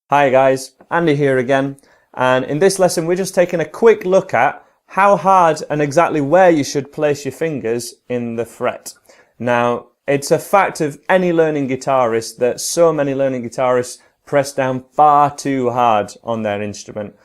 Hi guys, Andy here again, and in this lesson we're just taking a quick look at how hard and exactly where you should place your fingers in the fret. Now, it's a fact of any learning guitarist that so many learning guitarists press down far too hard on their instrument.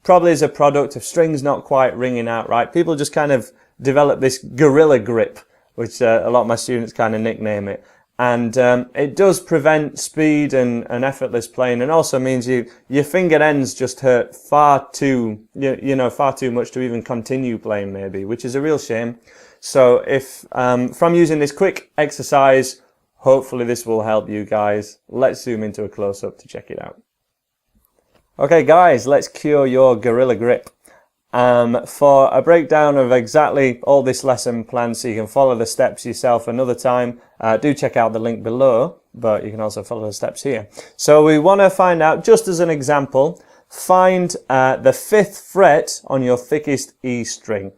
Probably as a product of strings not quite ringing out right. People just kind of develop this gorilla grip, which a lot of my students kind of nickname it. And it does prevent speed and effortless playing, and also means your finger ends just hurt far too much to even continue playing maybe, which is a real shame. So if from using this quick exercise, hopefully this will help you guys. Let's zoom into a close-up to check it out. Okay guys, let's cure your gorilla grip. For a breakdown of exactly all this lesson plan so you can follow the steps yourself another time, do check out the link below, but you can also follow the steps here. So we want to find out, just as an example, find the 5th fret on your thickest E string.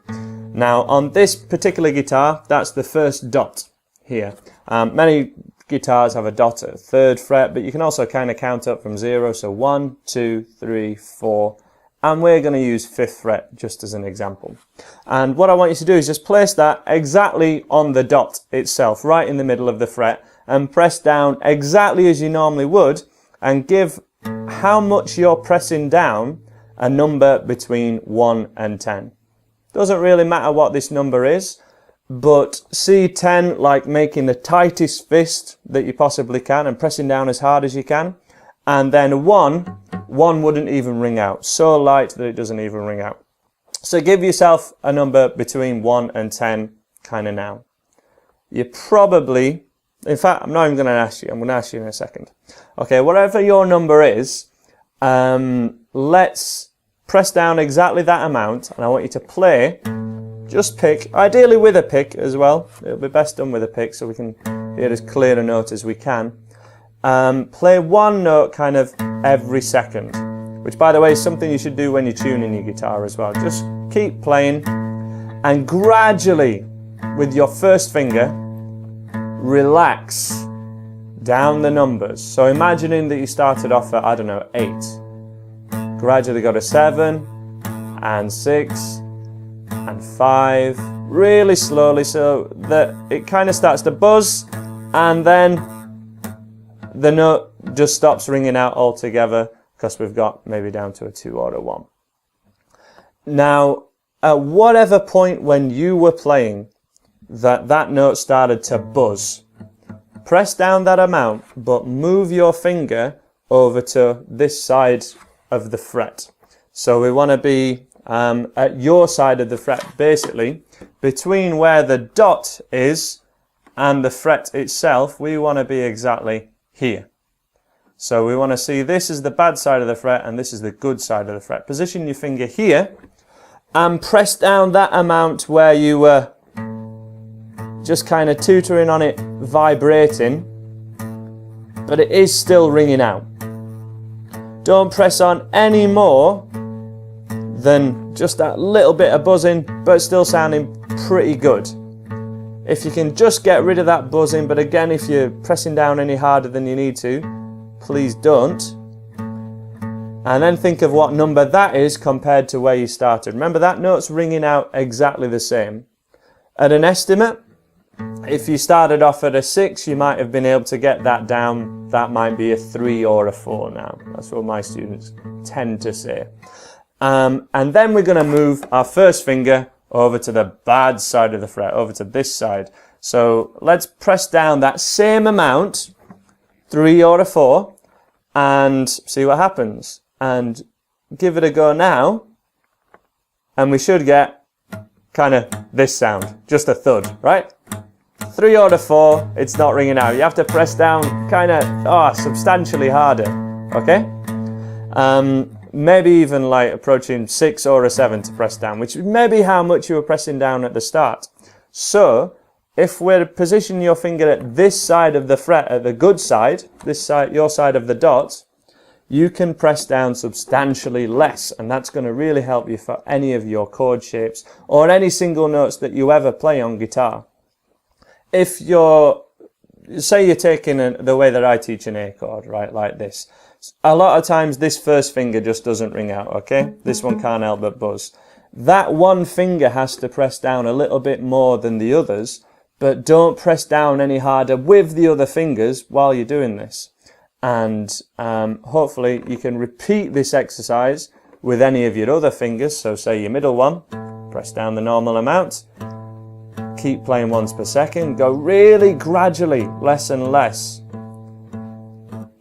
Now on this particular guitar, that's the first dot here. Many guitars have a dot at 3rd fret, but you can also kind of count up from 0, so 1, 2, 3, 4, and we're going to use 5th fret just as an example. And what I want you to do is just place that exactly on the dot itself, right in the middle of the fret, and press down exactly as you normally would, and give how much you're pressing down a number between 1 and 10. Doesn't really matter what this number is, but see 10 like making the tightest fist that you possibly can and pressing down as hard as you can, and then 1 wouldn't even ring out, so light that it doesn't even ring out. So give yourself a number between 1 and 10 kind of now. You probably, in fact, I'm not even going to ask you, I'm going to ask you in a second. Okay, whatever your number is, let's press down exactly that amount, and I want you to play, just pick, ideally with a pick as well. It'll be best done with a pick so we can hear as clear a note as we can. Play one note kind of every second, which by the way is something you should do when you're tuning your guitar as well. Just keep playing, and gradually with your first finger relax down the numbers. So imagining that you started off at, I don't know, 8, gradually go to 7 and 6 and 5, really slowly, so that it kind of starts to buzz, and then the note just stops ringing out altogether because we've got maybe down to a 2 or a 1. Now, at whatever point when you were playing that note started to buzz, press down that amount, but move your finger over to this side of the fret. So we want to be at your side of the fret, basically, between where the dot is and the fret itself, we want to be exactly here. So we want to see this is the bad side of the fret and this is the good side of the fret. Position your finger here and press down that amount where you were just kind of tutoring on it, vibrating, but it is still ringing out. Don't press on any more than just that little bit of buzzing, but still sounding pretty good. If you can just get rid of that buzzing, but again, if you're pressing down any harder than you need to, please don't. And then think of what number that is compared to where you started. Remember, that note's ringing out exactly the same. At an estimate, if you started off at a 6, you might have been able to get that down. That might be a 3 or a 4 now. That's what my students tend to say. And then we're going to move our first finger over to the bad side of the fret, over to this side. So let's press down that same amount, 3 or a 4, and see what happens. And give it a go now, and we should get kind of this sound, just a thud, right? 3 or a 4, it's not ringing out. You have to press down kind of substantially harder, okay? Maybe even like approaching 6 or a 7 to press down, which is maybe how much you were pressing down at the start. So if we're positioning your finger at this side of the fret, at the good side, this side, your side of the dot, you can press down substantially less, and that's going to really help you for any of your chord shapes or any single notes that you ever play on guitar. If you're, say you're taking the way that I teach an A chord, right, like this. A lot of times this first finger just doesn't ring out, okay? This one can't help but buzz. That one finger has to press down a little bit more than the others, but don't press down any harder with the other fingers while you're doing this. And hopefully you can repeat this exercise with any of your other fingers. So say your middle one, press down the normal amount, keep playing once per second, go really gradually, less and less,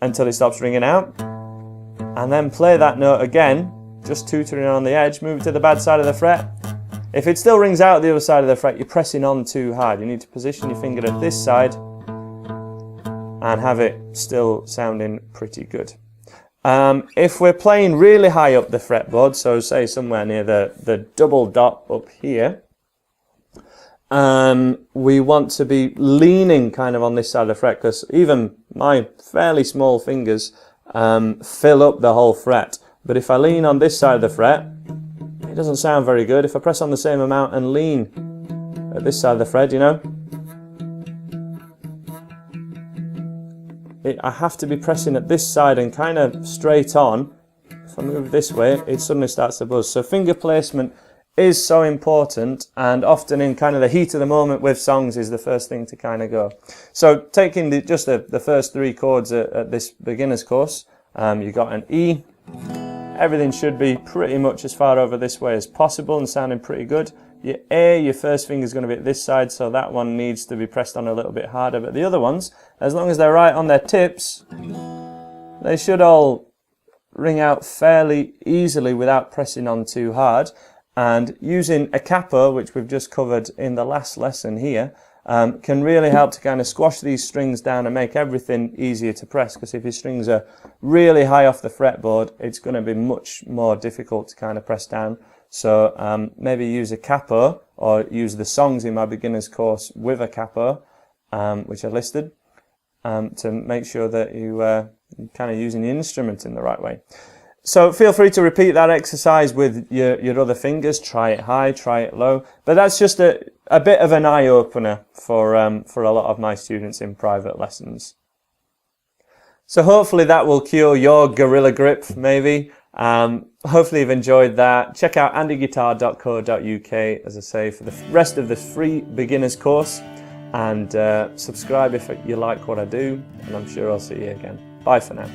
until it stops ringing out, and then play that note again, just tutoring on the edge, move it to the bad side of the fret. If it still rings out the other side of the fret, you're pressing on too hard. You need to position your finger at this side and have it still sounding pretty good. If we're playing really high up the fretboard, so say somewhere near the double dot up here, we want to be leaning kind of on this side of the fret, because even my fairly small fingers fill up the whole fret. But if I lean on this side of the fret, it doesn't sound very good. If I press on the same amount and lean at this side of the fret, you know, I have to be pressing at this side and kind of straight on. If I move this way, it suddenly starts to buzz. So finger placement is so important, and often in kind of the heat of the moment with songs is the first thing to kind of go. So taking just the first 3 chords at this beginner's course, you got an E. Everything should be pretty much as far over this way as possible and sounding pretty good. Your A, your first finger is going to be at this side, so that one needs to be pressed on a little bit harder. But the other ones, as long as they're right on their tips, they should all ring out fairly easily without pressing on too hard. And using a capo, which we've just covered in the last lesson here, can really help to kind of squash these strings down and make everything easier to press. Because if your strings are really high off the fretboard, it's going to be much more difficult to kind of press down. So maybe use a capo, or use the songs in my beginner's course with a capo, which I listed, to make sure that you're kind of using the instrument in the right way. So feel free to repeat that exercise with your other fingers. Try it high, try it low. But that's just a bit of an eye-opener for a lot of my students in private lessons. So hopefully that will cure your gorilla grip, maybe. Hopefully you've enjoyed that. Check out andyguitar.co.uk, as I say, for the rest of the free beginners course. And subscribe if you like what I do. And I'm sure I'll see you again. Bye for now.